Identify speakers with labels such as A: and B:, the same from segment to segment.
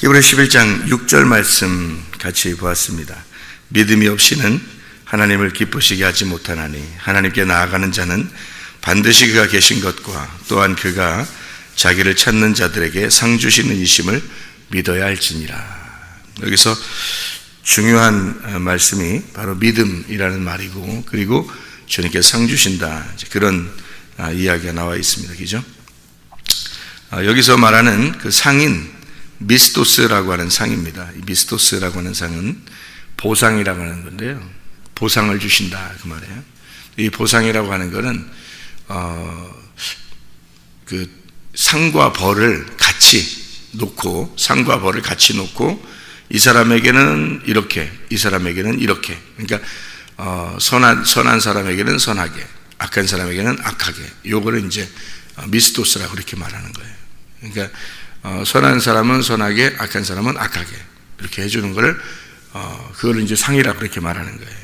A: 히브리 11장 6절 말씀 같이 보았습니다. 믿음이 없이는 하나님을 기쁘시게 하지 못하나니 하나님께 나아가는 자는 반드시 그가 계신 것과 또한 그가 자기를 찾는 자들에게 상 주시는 이심을 믿어야 할지니라. 여기서 중요한 말씀이 바로 믿음이라는 말이고, 그리고 주님께 상 주신다, 그런 이야기가 나와 있습니다. 그죠? 여기서 말하는 그 상인 미스토스라고 하는 상입니다. 이 미스토스라고 하는 상은 보상이라고 하는 건데요, 보상을 주신다 그 말이에요. 이 보상이라고 하는 것은 그 상과 벌을 같이 놓고, 상과 벌을 같이 놓고, 이 사람에게는 이렇게, 이 사람에게는 이렇게. 그러니까 선한 사람에게는 선하게, 악한 사람에게는 악하게. 요거를 이제 미스토스라고 그렇게 말하는 거예요. 그러니까 선한 사람은 선하게, 악한 사람은 악하게 이렇게 해주는 거를 그걸 이제 상이라고 그렇게 말하는 거예요.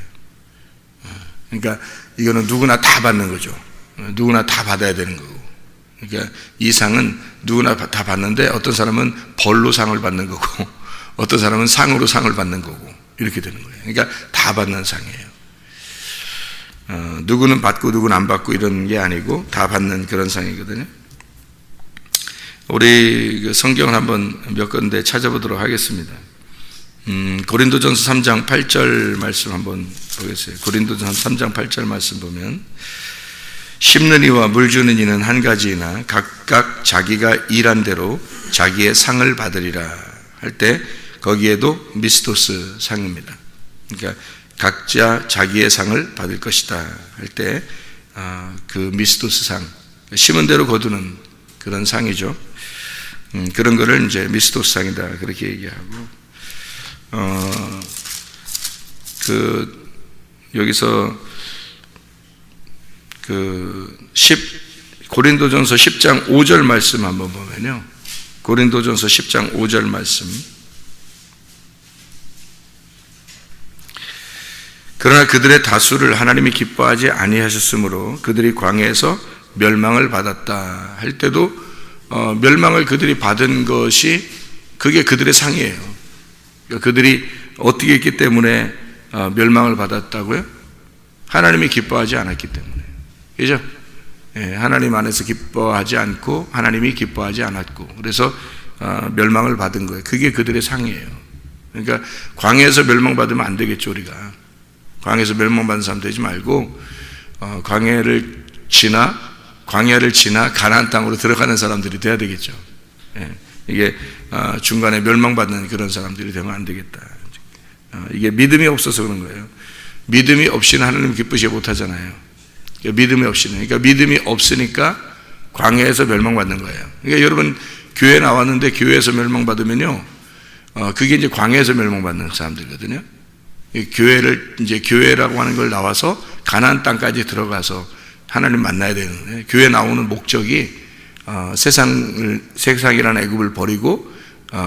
A: 그러니까 이거는 누구나 다 받는 거죠. 누구나 다 받아야 되는 거고. 그러니까 이 상은 누구나 다 받는데, 어떤 사람은 벌로 상을 받는 거고, 어떤 사람은 상으로 상을 받는 거고, 이렇게 되는 거예요. 그러니까 다 받는 상이에요. 누구는 받고 누구는 안 받고 이런 게 아니고 다 받는 그런 상이거든요. 우리 성경을 한번 몇 군데 찾아보도록 하겠습니다. 고린도전서 3장 8절 말씀 한번 보겠어요. 고린도전서 3장 8절 말씀 보면, 심는 이와 물 주는 이는 한 가지이나 각각 자기가 일한 대로 자기의 상을 받으리라 할 때, 거기에도 미스토스 상입니다. 그러니까 각자 자기의 상을 받을 것이다 할 때 그 미스토스 상, 심은 대로 거두는 그런 상이죠. 그런 거를 이제 미스토스 상이다 그렇게 얘기하고, 여기서 고린도전서 10장 5절 말씀 한번 보면요, 고린도전서 10장 5절 말씀, 그러나 그들의 다수를 하나님이 기뻐하지 아니하셨으므로 그들이 광야에서 멸망을 받았다 할 때도 멸망을 그들이 받은 것이 그게 그들의 상이에요. 그러니까 그들이 어떻게 했기 때문에 멸망을 받았다고요? 하나님이 기뻐하지 않았기 때문에. 그죠? 예, 하나님 안에서 기뻐하지 않고 하나님이 기뻐하지 않았고, 그래서 멸망을 받은 거예요. 그게 그들의 상이에요. 그러니까 광야에서 멸망받으면 안 되겠죠. 우리가 광야에서 멸망받은 사람 되지 말고, 광야를 지나 가나안 땅으로 들어가는 사람들이 돼야 되겠죠. 예, 이게 중간에 멸망받는 그런 사람들이 되면 안 되겠다. 이게 믿음이 없어서 그런 거예요. 믿음이 없이는 하나님 기쁘시게 못하잖아요. 믿음이 없이는, 그러니까 믿음이 없으니까 광야에서 멸망받는 거예요. 그러니까 여러분 교회 나왔는데 교회에서 멸망받으면요, 그게 이제 광야에서 멸망받는 사람들이거든요. 이제 교회라고 하는 걸 나와서 가나안 땅까지 들어가서 하나님 만나야 되는데, 교회 나오는 목적이 세상이라는 애굽을 버리고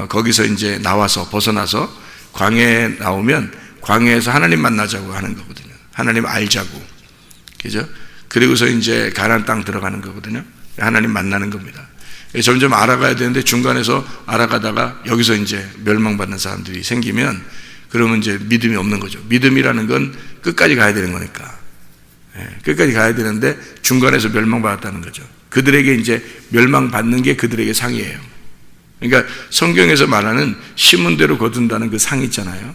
A: 거기서 이제 나와서 벗어나서 광야에 나오면 광야에서 하나님 만나자고 하는 거거든요. 하나님 알자고, 그죠? 그리고서 이제 가나안 땅 들어가는 거거든요. 하나님 만나는 겁니다. 점점 알아가야 되는데 중간에서 알아가다가 여기서 이제 멸망받는 사람들이 생기면, 그러면 이제 믿음이 없는 거죠. 믿음이라는 건 끝까지 가야 되는 거니까. 끝까지 가야 되는데 중간에서 멸망받았다는 거죠. 그들에게 이제 멸망받는 게 그들에게 상이에요. 그러니까 성경에서 말하는 심은 대로 거둔다는 그 상이 있잖아요.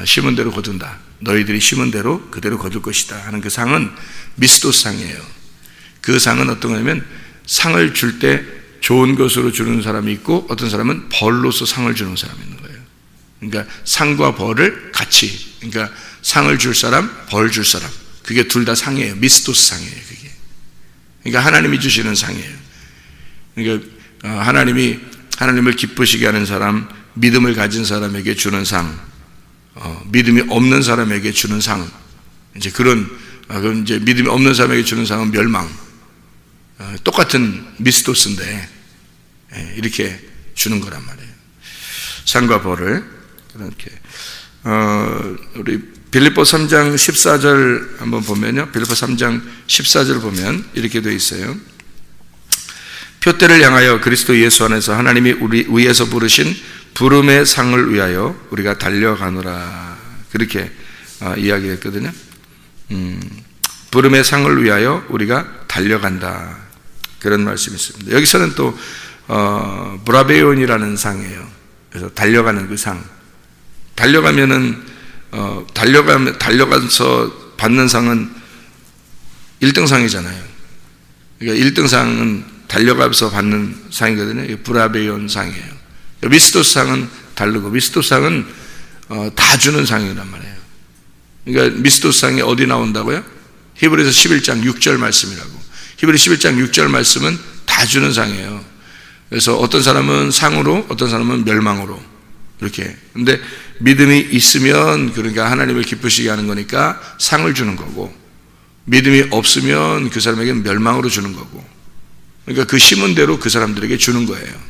A: 심은 대로 거둔다, 너희들이 심은 대로 그대로 거둘 것이다 하는 그 상은 미스토스 상이에요. 그 상은 어떤 거냐면, 상을 줄 때 좋은 것으로 주는 사람이 있고, 어떤 사람은 벌로서 상을 주는 사람이 있는 거예요. 그러니까 상과 벌을 같이, 그러니까 상을 줄 사람, 벌 줄 사람, 그게 둘 다 상이에요. 미스토스 상이에요. 그게, 그러니까 하나님이 주시는 상이에요. 그러니까 하나님을 기쁘시게 하는 사람, 믿음을 가진 사람에게 주는 상, 믿음이 없는 사람에게 주는 상, 이제 그건 이제 믿음이 없는 사람에게 주는 상은 멸망. 똑같은 미스토스인데 이렇게 주는 거란 말이에요. 상과 벌을 그렇게. 우리 빌립보 3장 14절 한번 보면요, 빌립보 3장 14절 보면 이렇게 되어 있어요. 표대를 향하여 그리스도 예수 안에서 하나님이 우리 위에서 부르신 부름의 상을 위하여 우리가 달려가노라. 그렇게 이야기했거든요. 부름의 상을 위하여 우리가 달려간다. 그런 말씀이 있습니다. 여기서는 또 브라베온이라는 상이에요. 그래서 달려가는 그 상. 달려가면은 달려가서 받는 상은 1등상이잖아요. 그러니까 1등상은 달려가면서 받는 상이거든요. 브라베온 상이에요. 미스토스상은 다르고, 미스토스상은 다 주는 상이란 말이에요. 그러니까 미스토스상이 어디 나온다고요? 히브리서 11장 6절 말씀이라고. 히브리 11장 6절 말씀은 다 주는 상이에요. 그래서 어떤 사람은 상으로, 어떤 사람은 멸망으로, 이렇게. 근데 믿음이 있으면, 그러니까 하나님을 기쁘시게 하는 거니까 상을 주는 거고, 믿음이 없으면 그 사람에게는 멸망으로 주는 거고, 그러니까 그 심은 대로 그 사람들에게 주는 거예요.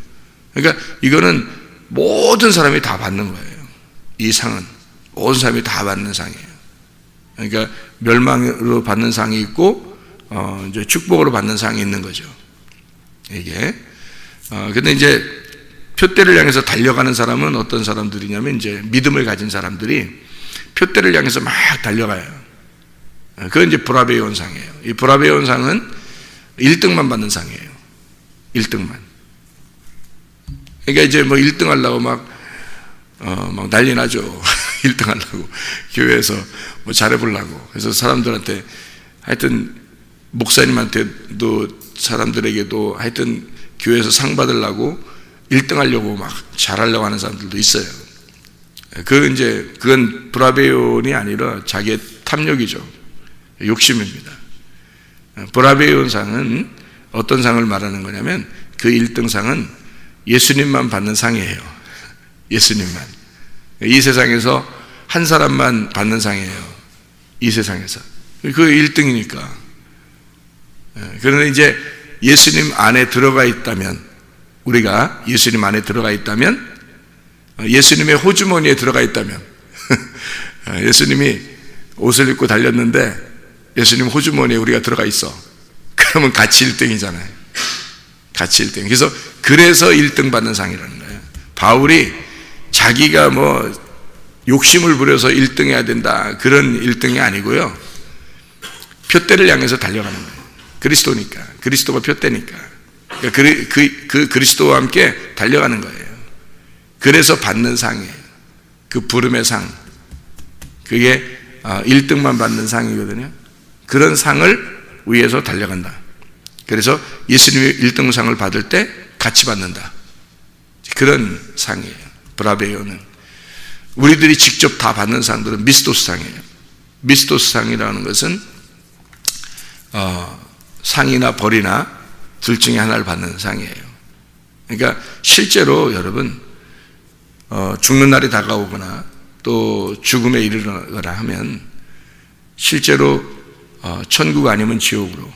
A: 그러니까 이거는 모든 사람이 다 받는 거예요. 이 상은 모든 사람이 다 받는 상이에요. 그러니까 멸망으로 받는 상이 있고, 이제 축복으로 받는 상이 있는 거죠. 이게. 근데 이제 표대를 향해서 달려가는 사람은 어떤 사람들이냐면, 이제 믿음을 가진 사람들이 표대를 향해서 막 달려가요. 그건 이제 브라베온 상이에요. 이 브라베온 상은 1등만 받는 상이에요. 1등만. 그러니까 이제 뭐 1등 하려고 막 난리 나죠. 1등 하려고. 교회에서 뭐 잘해보려고. 그래서 사람들한테 하여튼 목사님한테도 사람들에게도 하여튼 교회에서 상 받으려고 1등 하려고 막 잘하려고 하는 사람들도 있어요. 그건 브라베온이 아니라 자기의 탐욕이죠. 욕심입니다. 브라베온 상은 어떤 상을 말하는 거냐면, 그 1등 상은 예수님만 받는 상이에요. 예수님만. 이 세상에서 한 사람만 받는 상이에요. 이 세상에서. 그 1등이니까. 그런데 이제 예수님 안에 들어가 있다면, 우리가 예수님 안에 들어가 있다면, 예수님의 호주머니에 들어가 있다면, 예수님이 옷을 입고 달렸는데 예수님 호주머니에 우리가 들어가 있어. 그러면 같이 1등이잖아요. 같이 1등. 그래서 1등 받는 상이라는 거예요. 바울이 자기가 뭐 욕심을 부려서 1등 해야 된다, 그런 1등이 아니고요. 표대를 향해서 달려가는 거예요. 그리스도니까. 그리스도가 표대니까. 그 그리스도와 함께 달려가는 거예요. 그래서 받는 상이에요. 그 부름의 상. 그게 1등만 받는 상이거든요. 그런 상을 위해서 달려간다. 그래서 예수님이 1등 상을 받을 때 같이 받는다. 그런 상이에요. 브라베온은. 우리들이 직접 다 받는 상들은 미스토스 상이에요. 미스토스 상이라는 것은 상이나 벌이나 둘 중에 하나를 받는 상이에요. 그러니까 실제로 여러분 죽는 날이 다가오거나 또 죽음에 이르거나 하면 실제로 천국 아니면 지옥으로,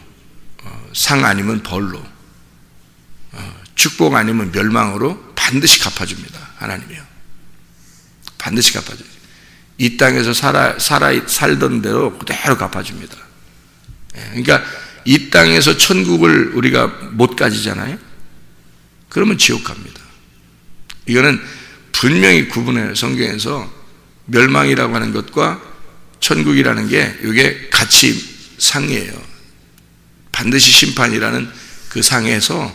A: 상 아니면 벌로, 축복 아니면 멸망으로 반드시 갚아줍니다. 하나님이요. 반드시 갚아줘요. 이 땅에서 살던 대로 그대로 갚아줍니다. 그러니까 이 땅에서 천국을 우리가 못 가지잖아요. 그러면 지옥 갑니다. 이거는 분명히 구분해요. 성경에서 멸망이라고 하는 것과 천국이라는 게 이게 같이 상이에요. 반드시 심판이라는 그 상에서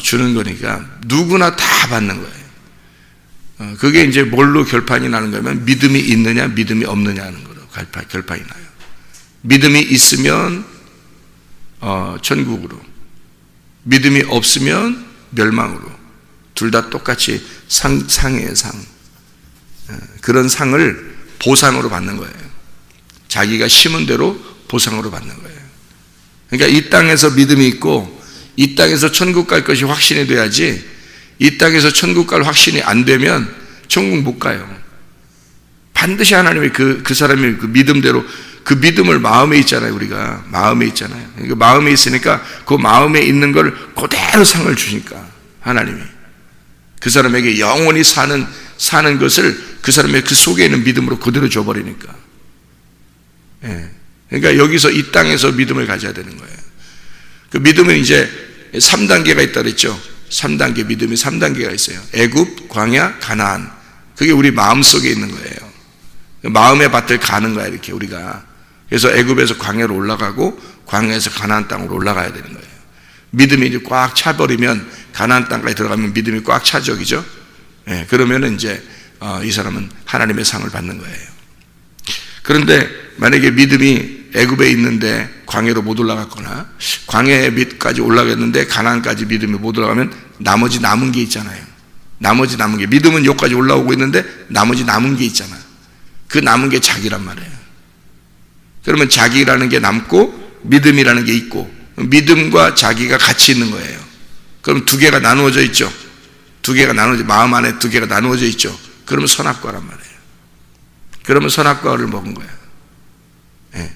A: 주는 거니까 누구나 다 받는 거예요. 그게 이제 뭘로 결판이 나는 거면 믿음이 있느냐 믿음이 없느냐 하는 거로 결판이 나요. 믿음이 있으면 천국으로, 믿음이 없으면 멸망으로. 둘 다 똑같이 상이에요. 상. 그런 상을 보상으로 받는 거예요. 자기가 심은 대로 보상으로 받는 거예요. 그러니까 이 땅에서 믿음이 있고 이 땅에서 천국 갈 것이 확신이 돼야지, 이 땅에서 천국 갈 확신이 안 되면 천국 못 가요. 반드시 하나님이 그 사람이 그 믿음대로, 그 믿음을 마음에 있잖아요. 우리가 마음에 있잖아요. 그러니까 마음에 있으니까 그 마음에 있는 걸 그대로 상을 주니까 하나님이 그 사람에게 영원히 사는 것을 그 사람의 그 속에 있는 믿음으로 그대로 줘버리니까. 그러니까 여기서 이 땅에서 믿음을 가져야 되는 거예요. 그 믿음은 이제 3단계가 있다 그랬죠. 3단계, 믿음이 3단계가 있어요. 애굽, 광야, 가나안. 그게 우리 마음속에 있는 거예요. 마음의 밭을 가는 거야, 이렇게 우리가. 그래서 애굽에서 광야로 올라가고 광야에서 가나안 땅으로 올라가야 되는 거예요. 믿음이 이제 꽉 차버리면 가나안 땅까지 들어가면 믿음이 꽉 차죠, 그죠? 예, 그러면 이제 이 사람은 하나님의 상을 받는 거예요. 그런데 만약에 믿음이 애굽에 있는데 광야로 못 올라갔거나 광야에 밑까지 올라갔는데 가나안까지 믿음이 못 올라가면 나머지 남은 게 있잖아요. 나머지 남은 게, 믿음은 여기까지 올라오고 있는데 나머지 남은 게 있잖아. 그 남은 게 자기란 말이에요. 그러면 자기라는 게 남고 믿음이라는 게 있고, 믿음과 자기가 같이 있는 거예요. 그럼 두 개가 나누어져 있죠. 두 개가 나누어져, 마음 안에 두 개가 나누어져 있죠. 그러면 선악과란 말이에요. 그러면 선악과를 먹은 거예요. 예.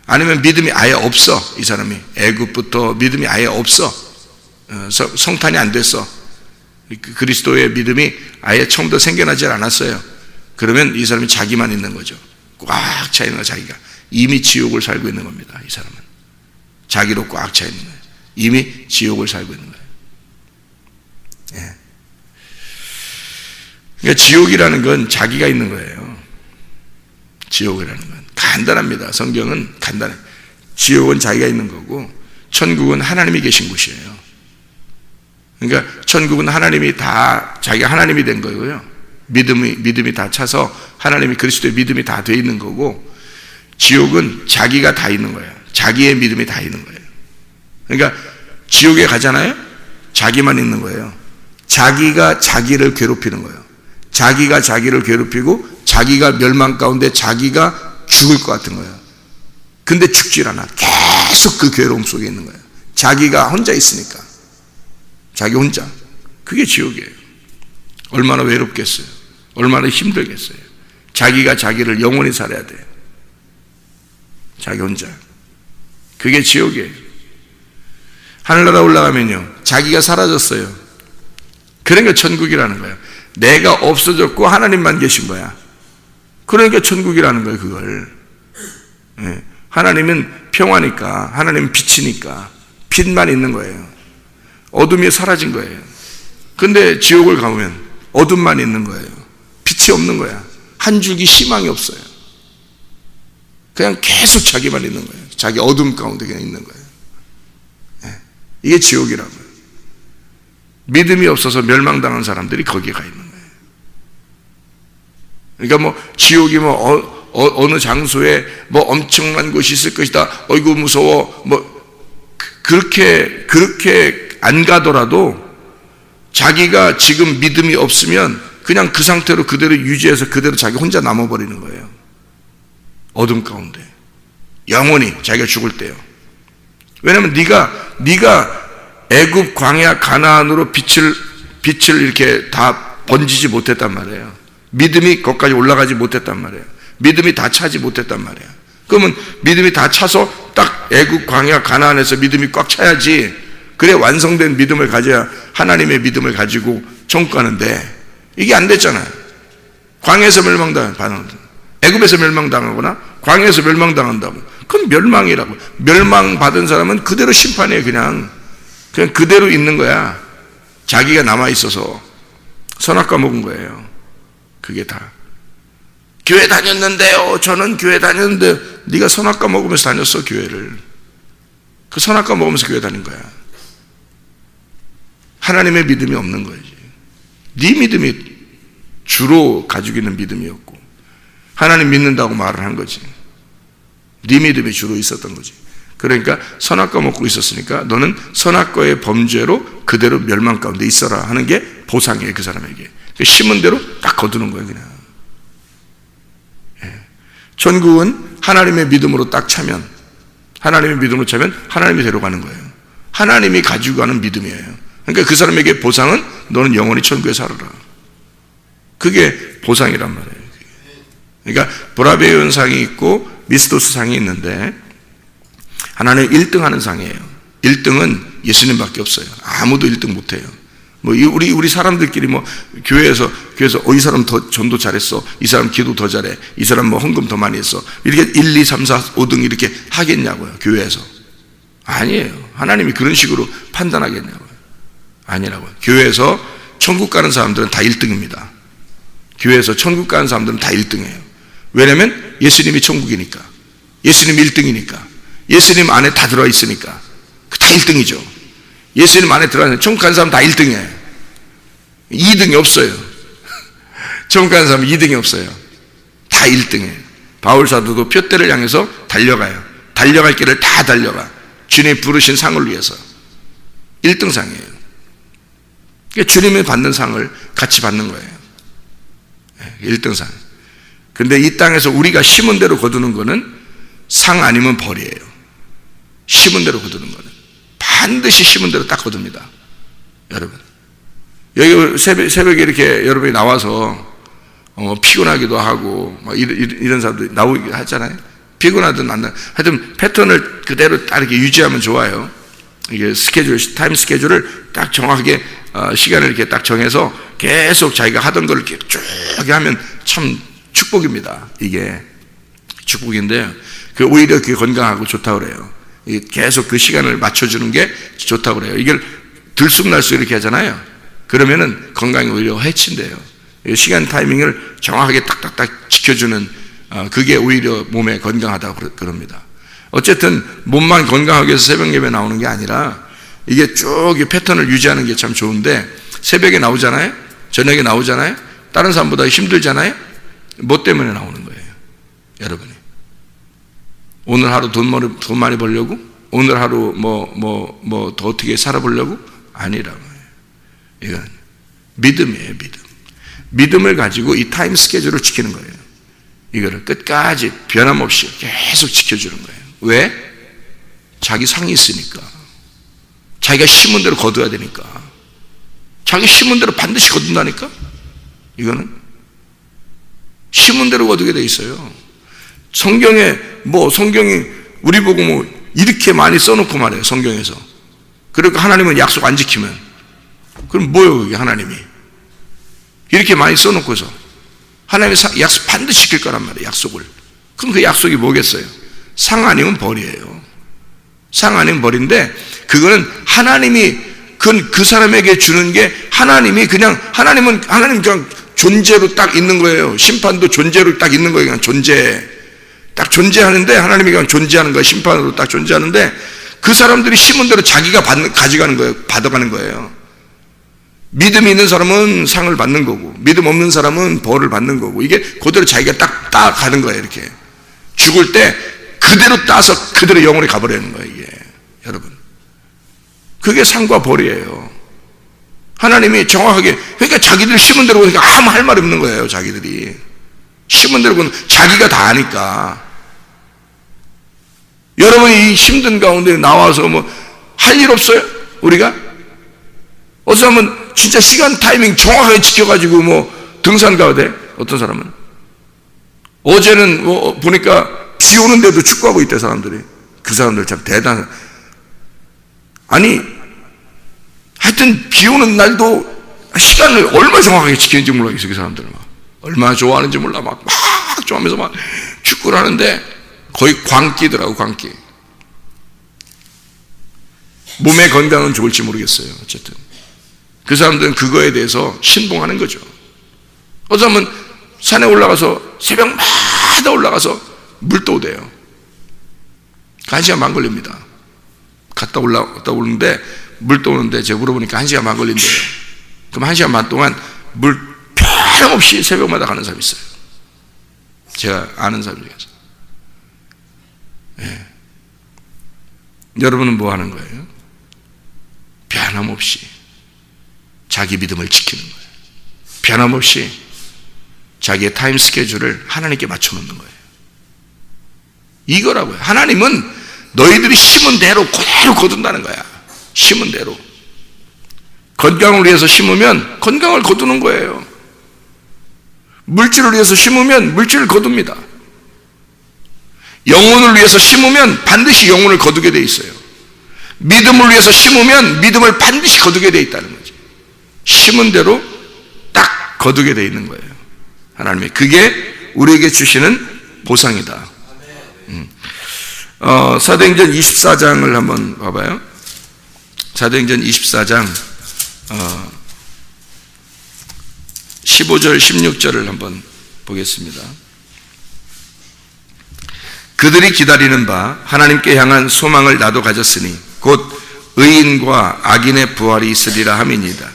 A: 아니면 믿음이 아예 없어. 이 사람이 애굽부터 믿음이 아예 없어. 성탄이 안 됐어. 그리스도의 믿음이 아예 처음부터 생겨나지 않았어요. 그러면 이 사람이 자기만 있는 거죠. 꽉 차 있는 거, 자기가. 이미 지옥을 살고 있는 겁니다. 이 사람은 자기로 꽉 차 있는 거예요. 이미 지옥을 살고 있는 거예요. 예. 그러니까 지옥이라는 건 자기가 있는 거예요. 지옥이라는 건 간단합니다. 성경은 간단해. 지옥은 자기가 있는 거고 천국은 하나님이 계신 곳이에요. 그러니까 천국은 하나님이 다, 자기가 하나님이 된 거고요. 믿음이 다 차서 하나님이, 그리스도의 믿음이 다 돼 있는 거고, 지옥은 자기가 다 있는 거예요. 자기의 믿음이 다 있는 거예요. 그러니까 지옥에 가잖아요. 자기만 있는 거예요. 자기가 자기를 괴롭히는 거예요. 자기가 자기를 괴롭히고 자기가 멸망 가운데 자기가 죽을 것 같은 거예요. 근데 죽질 않아. 계속 그 괴로움 속에 있는 거예요. 자기가 혼자 있으니까. 자기 혼자. 그게 지옥이에요. 얼마나 외롭겠어요. 얼마나 힘들겠어요. 자기가 자기를 영원히 살아야 돼요. 자기 혼자. 그게 지옥이에요. 하늘나라 올라가면요, 자기가 사라졌어요. 그러니까 천국이라는 거예요. 내가 없어졌고 하나님만 계신 거야. 그러니까 천국이라는 거예요, 그걸. 예. 하나님은 평화니까, 하나님은 빛이니까 빛만 있는 거예요. 어둠이 사라진 거예요. 근데 지옥을 가면 어둠만 있는 거예요. 빛이 없는 거야. 한 줄기 희망이 없어요. 그냥 계속 자기만 있는 거예요. 자기 어둠 가운데 그냥 있는 거예요. 예. 이게 지옥이라고요. 믿음이 없어서 멸망당한 사람들이 거기에 가 있는 거예요. 그러니까 뭐 지옥이 뭐 어느 장소에 뭐 엄청난 곳이 있을 것이다. 어이구 무서워. 뭐 그렇게 안 가더라도 자기가 지금 믿음이 없으면 그냥 그 상태로 그대로 유지해서 그대로 자기 혼자 남아버리는 거예요. 어둠 가운데 영원히 자기가 죽을 때요. 왜냐하면 네가 애굽, 광야, 가나안으로 빛을 이렇게 다 번지지 못했단 말이에요. 믿음이 거기까지 올라가지 못했단 말이에요. 믿음이 다 차지 못했단 말이에요. 그러면 믿음이 다 차서 딱 애굽, 광야, 가나안에서 믿음이 꽉 차야지. 그래 완성된 믿음을 가져야 하나님의 믿음을 가지고 천국 가는데 이게 안 됐잖아요. 광야에서 멸망당하거나 애굽에서 멸망당하거나 광야에서 멸망당한다고, 그건 멸망이라고. 멸망받은 사람은 그대로 심판이에요. 그냥 그대로 있는 거야. 자기가 남아있어서 선악과 먹은 거예요. 그게 다. 교회 다녔는데요, 저는 교회 다녔는데. 네가 선악과 먹으면서 다녔어, 교회를. 그 선악과 먹으면서 교회 다닌 거야. 하나님의 믿음이 없는 거지. 네 믿음이 주로 가지고 있는 믿음이었고, 하나님 믿는다고 말을 한 거지. 네 믿음이 주로 있었던 거지. 그러니까 선악과 먹고 있었으니까 너는 선악과의 범죄로 그대로 멸망 가운데 있어라 하는 게 보상이에요, 그 사람에게. 심은 대로 딱 거두는 거예요, 그냥. 예. 천국은 하나님의 믿음으로 딱 차면, 하나님의 믿음으로 차면 하나님이 데려가는 거예요. 하나님이 가지고 가는 믿음이에요. 그러니까 그 사람에게 보상은 너는 영원히 천국에 살아라. 그게 보상이란 말이에요. 그러니까 브라베온 상이 있고 미스도스 상이 있는데, 하나는 1등 하는 상이에요. 1등은 예수님밖에 없어요. 아무도 1등 못해요. 뭐 우리 사람들끼리 뭐 교회에서 이 사람 더 전도 잘했어, 이 사람 기도 더 잘해, 이 사람 뭐 헌금 더 많이 했어, 이렇게 1, 2, 3, 4, 5등 이렇게 하겠냐고요, 교회에서. 아니에요. 하나님이 그런 식으로 판단하겠냐고요. 아니라고요. 교회에서 천국 가는 사람들은 다 1등입니다. 교회에서 천국 가는 사람들은 다 1등이에요. 왜냐면 예수님이 천국이니까. 예수님이 1등이니까. 예수님 안에 다 들어있으니까. 다 1등이죠. 예수님 안에 들어가는 천국 가는 사람 다 1등이에요. 2등이 없어요. 천국 가는 사람은 2등이 없어요. 다 1등이에요. 바울 사도도 표대를 향해서 달려가요. 달려갈 길을 다 달려가. 주님이 부르신 상을 위해서. 1등상이에요. 그러니까 주님이 받는 상을 같이 받는 거예요. 1등상. 근데 이 땅에서 우리가 심은 대로 거두는 거는 상 아니면 벌이에요. 심은 대로 거두는 거는 반드시 심은 대로 딱 거둡니다. 여러분, 여기 새벽에 이렇게 여러분이 나와서 피곤하기도 하고 이런 사람들 나오기 하잖아요. 피곤하든 안 나. 하여튼 패턴을 그대로 딱 이렇게 유지하면 좋아요. 이게 타임 스케줄을 딱 정확하게 시간을 이렇게 딱 정해서 계속 자기가 하던 걸 이렇게 쭉 하면 참 축복입니다. 이게 축복인데 오히려 그게 건강하고 좋다고 그래요. 계속 그 시간을 맞춰주는 게 좋다고 그래요. 이걸 들쑥날쑥 이렇게 하잖아요. 그러면은 건강이 오히려 해친대요. 시간 타이밍을 정확하게 딱딱딱 지켜주는 그게 오히려 몸에 건강하다고 그럽니다. 어쨌든 몸만 건강하기 위해서 새벽 예배 나오는 게 아니라 이게 쭉 패턴을 유지하는 게 참 좋은데 새벽에 나오잖아요. 저녁에 나오잖아요. 다른 사람보다 힘들잖아요. 뭐 때문에 나오는 거예요? 여러분이 오늘 하루 돈 많이 벌려고? 오늘 하루 더 어떻게 살아보려고? 아니라고요. 이건 믿음이에요. 믿음을 가지고 이 타임 스케줄을 지키는 거예요. 이거를 끝까지 변함없이 계속 지켜주는 거예요. 왜? 자기 상이 있으니까. 자기가 심은 대로 거둬야 되니까. 자기 심은 대로 반드시 거둔다니까. 이거는 심은 대로 거두게 돼 있어요. 성경이 우리 보고 이렇게 많이 써놓고 말해요. 성경에서. 그러니까 하나님은 약속 안 지키면 그럼 뭐예요? 그게 하나님이 이렇게 많이 써놓고서 하나님이 약속 반드시 지킬 거란 말이에요. 약속을. 그럼 그 약속이 뭐겠어요? 상 아니면 벌이에요. 상 아니면 벌인데 그거는 하나님이 그 사람에게 주는 게 하나님은 그냥 존재로 딱 있는 거예요. 심판도 존재로 딱 있는 거예요. 그냥 딱 존재하는데 하나님이 그냥 존재하는 거예요. 심판으로 딱 존재하는데 그 사람들이 심은 대로 자기가 가져가는 거예요. 받아가는 거예요. 믿음이 있는 사람은 상을 받는 거고 믿음 없는 사람은 벌을 받는 거고 이게 그대로 자기가 딱 가는 거예요. 이렇게 죽을 때 그대로 따서 그대로 영원히 가버리는 거예요. 이게 여러분 그게 상과 벌이에요. 하나님이 정확하게 그러니까 자기들 심은 대로 그러니까 아무 할 말이 없는 거예요. 자기들이 심은 대로 자기가 다 아니까. 여러분이 힘든 가운데 나와서 할 일 없어요? 우리가? 어떤 사람은 진짜 시간 타이밍 정확하게 지켜가지고 등산 가야 돼. 어떤 사람은 어제는 보니까 비 오는데도 축구하고 있대 사람들이. 그 사람들 참 대단해. 아니 하여튼 비 오는 날도 시간을 얼마나 정확하게 지키는지 몰라겠어. 그 사람들은 얼마나 좋아하는지 몰라. 막 좋아하면서 막 축구를 하는데 거의 광기더라고. 광기. 몸의 건강은 좋을지 모르겠어요. 어쨌든 그 사람들은 그거에 대해서 신봉하는 거죠. 어떤 사람은 산에 올라가서 새벽마다 올라가서 물도 오대요. 1시간 반 걸립니다. 갔다 오는데 물도 오는데 제가 물어보니까 1시간 반 걸린대요. 그럼 1시간 반 동안 물 변함없이 새벽마다 가는 사람이 있어요. 제가 아는 사람 중에서. 예. 여러분은 뭐 하는 거예요? 변함없이 자기 믿음을 지키는 거예요. 변함없이 자기의 타임 스케줄을 하나님께 맞춰놓는 거예요. 이거라고요. 하나님은 너희들이 심은 대로 그대로 거둔다는 거야. 심은 대로. 건강을 위해서 심으면 건강을 거두는 거예요. 물질을 위해서 심으면 물질을 거둡니다. 영혼을 위해서 심으면 반드시 영혼을 거두게 돼 있어요. 믿음을 위해서 심으면 믿음을 반드시 거두게 돼 있다는 거죠. 심은 대로 딱 거두게 돼 있는 거예요. 하나님이 그게 우리에게 주시는 보상이다. 사도행전 24장을 한번 봐봐요. 사도행전 24장 15절 16절을 한번 보겠습니다. 그들이 기다리는 바 하나님께 향한 소망을 나도 가졌으니 곧 의인과 악인의 부활이 있으리라 함이니이다.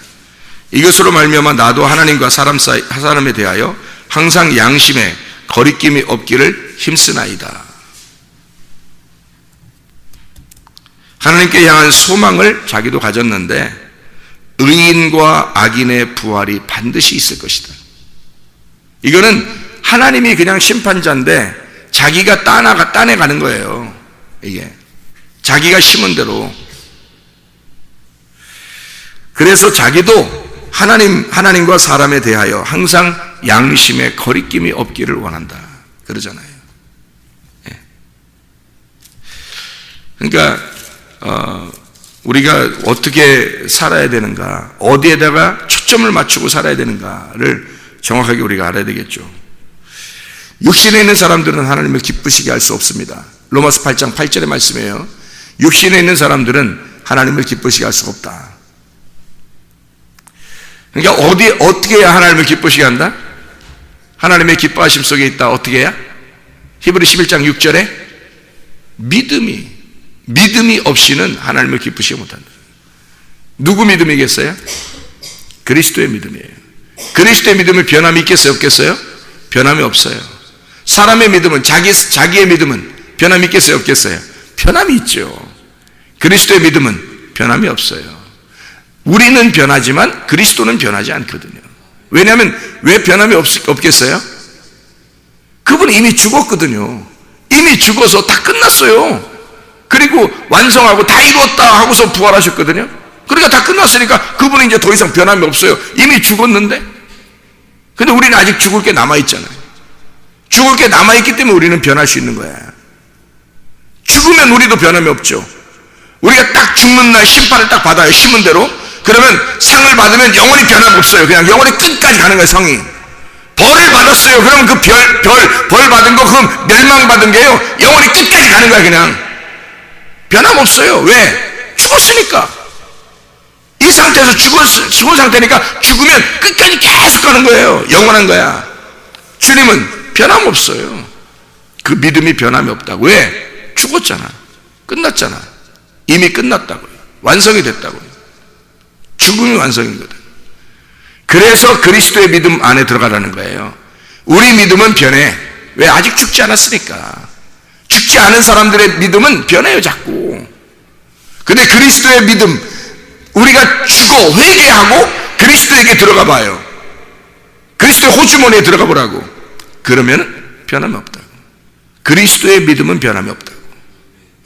A: 이것으로 말미암아 나도 하나님과 사람에 대하여 항상 양심에 거리낌이 없기를 힘쓰나이다. 하나님께 향한 소망을 자기도 가졌는데 의인과 악인의 부활이 반드시 있을 것이다. 이거는 하나님이 그냥 심판자인데 자기가 따내가는 거예요. 이게 자기가 심은 대로. 그래서 자기도 하나님과 사람에 대하여 항상 양심에 거리낌이 없기를 원한다. 그러잖아요. 예. 그러니까 우리가 어떻게 살아야 되는가, 어디에다가 초점을 맞추고 살아야 되는가를 정확하게 우리가 알아야 되겠죠. 육신에 있는 사람들은 하나님을 기쁘시게 할 수 없습니다. 로마서 8장 8절의 말씀이에요. 육신에 있는 사람들은 하나님을 기쁘시게 할 수가 없다. 그러니까 어떻게 해야 하나님을 기쁘시게 한다? 하나님의 기뻐하심 속에 있다. 어떻게 해야? 히브리 11장 6절에 믿음이 없이는 하나님을 기쁘시게 못한다. 누구 믿음이겠어요? 그리스도의 믿음이에요. 그리스도의 믿음은 변함이 있겠어요? 없겠어요? 변함이 없어요. 사람의 믿음은 자기의 믿음은 변함이 있겠어요? 없겠어요? 변함이 있죠. 그리스도의 믿음은 변함이 없어요. 우리는 변하지만 그리스도는 변하지 않거든요. 왜냐하면 왜 변함이 없겠어요? 그분은 이미 죽었거든요. 이미 죽어서 다 끝났어요. 그리고 완성하고 다 이뤘다 하고서 부활하셨거든요. 그러니까 다 끝났으니까 그분은 이제 더 이상 변함이 없어요. 이미 죽었는데. 근데 우리는 아직 죽을 게 남아있잖아요. 죽을 게 남아있기 때문에 우리는 변할 수 있는 거야. 죽으면 우리도 변함이 없죠. 우리가 딱 죽는 날 심판을 딱 받아요. 심은 대로. 그러면 상을 받으면 영원히 변함이 없어요. 그냥 영원히 끝까지 가는 거예요. 성이. 벌을 받았어요. 그러면 그 벌 받은 거, 그 멸망받은 게요, 영원히 끝까지 가는 거야. 그냥 변함 없어요. 왜? 죽었으니까. 이 상태에서 죽은 상태니까 죽으면 끝까지 계속 가는 거예요. 영원한 거야. 주님은 변함 없어요. 그 믿음이 변함이 없다고. 왜? 죽었잖아. 끝났잖아. 이미 끝났다고요. 완성이 됐다고요. 죽음이 완성이거든. 그래서 그리스도의 믿음 안에 들어가라는 거예요. 우리 믿음은 변해. 왜? 아직 죽지 않았으니까. 죽지 않은 사람들의 믿음은 변해요, 자꾸. 근데 그리스도의 믿음, 우리가 죽어 회개하고 그리스도에게 들어가 봐요. 그리스도의 호주머니에 들어가 보라고. 그러면 변함이 없다고. 그리스도의 믿음은 변함이 없다고.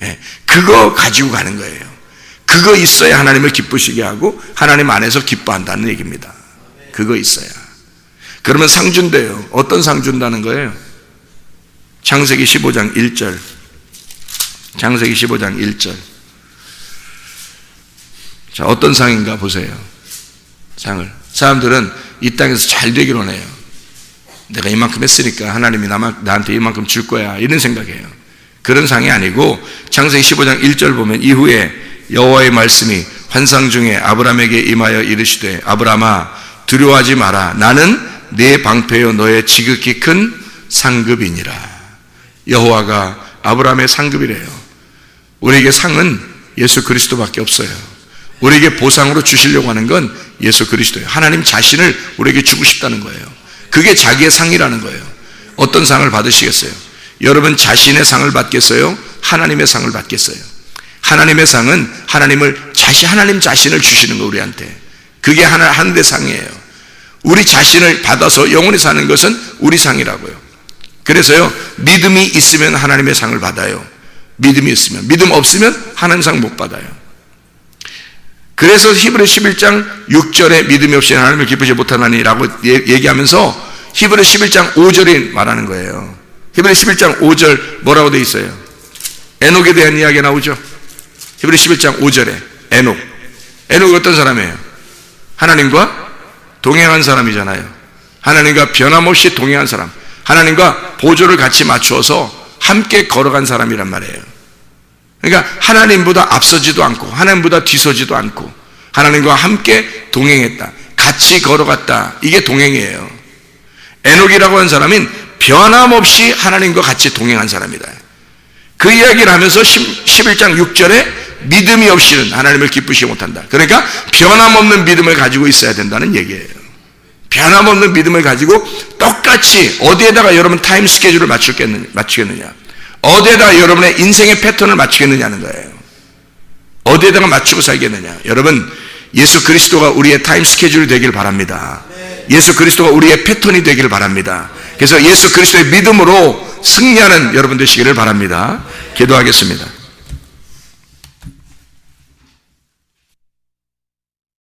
A: 예, 그거 가지고 가는 거예요. 그거 있어야 하나님을 기쁘시게 하고 하나님 안에서 기뻐한다는 얘기입니다. 그거 있어야. 그러면 상 준대요. 어떤 상 준다는 거예요? 창세기 15장 1절. 창세기 15장 1절. 자, 어떤 상인가 보세요. 상을. 사람들은 이 땅에서 잘 되기를 원해요. 내가 이만큼 했으니까 하나님이 나한테 이만큼 줄 거야, 이런 생각이에요. 그런 상이 아니고 창세기 15장 1절 보면 이후에 여호와의 말씀이 환상 중에 아브라함에게 임하여 이르시되 아브라함아 두려워하지 마라. 나는 네 방패요 너의 지극히 큰 상급이니라. 여호와가 아브라함의 상급이래요. 우리에게 상은 예수 그리스도밖에 없어요. 우리에게 보상으로 주시려고 하는 건 예수 그리스도예요. 하나님 자신을 우리에게 주고 싶다는 거예요. 그게 자기의 상이라는 거예요. 어떤 상을 받으시겠어요? 여러분 자신의 상을 받겠어요? 하나님의 상을 받겠어요? 하나님의 상은 하나님 자신을 주시는 거, 우리한테. 그게 하나님의 상이에요. 우리 자신을 받아서 영원히 사는 것은 우리 상이라고요. 그래서요, 믿음이 있으면 하나님의 상을 받아요. 믿음이 있으면. 믿음 없으면 하나님 상 못 받아요. 그래서 히브리 11장 6절에 믿음이 없이 하나님을 기쁘지 못하나니라고 얘기하면서 히브리 11장 5절에 말하는 거예요. 히브리 11장 5절 뭐라고 돼 있어요? 에녹에 대한 이야기가 나오죠. 히브리 11장 5절에 에녹이 어떤 사람이에요? 하나님과 동행한 사람이잖아요. 하나님과 변함없이 동행한 사람, 하나님과 보조를 같이 맞추어서 함께 걸어간 사람이란 말이에요. 그러니까 하나님보다 앞서지도 않고 하나님보다 뒤서지도 않고 하나님과 함께 동행했다. 같이 걸어갔다. 이게 동행이에요. 에녹이라고 하는 사람은 변함없이 하나님과 같이 동행한 사람이다. 그 이야기를 하면서 11장 6절에 믿음이 없이는 하나님을 기쁘시게 못한다. 그러니까 변함없는 믿음을 가지고 있어야 된다는 얘기예요. 변함없는 믿음을 가지고 똑같이 어디에다가 여러분 타임 스케줄을 맞추겠느냐, 어디에다가 여러분의 인생의 패턴을 맞추겠느냐는 거예요. 어디에다가 맞추고 살겠느냐. 여러분, 예수 그리스도가 우리의 타임 스케줄이 되길 바랍니다. 예수 그리스도가 우리의 패턴이 되길 바랍니다. 그래서 예수 그리스도의 믿음으로 승리하는 여러분 되시기를 바랍니다. 기도하겠습니다.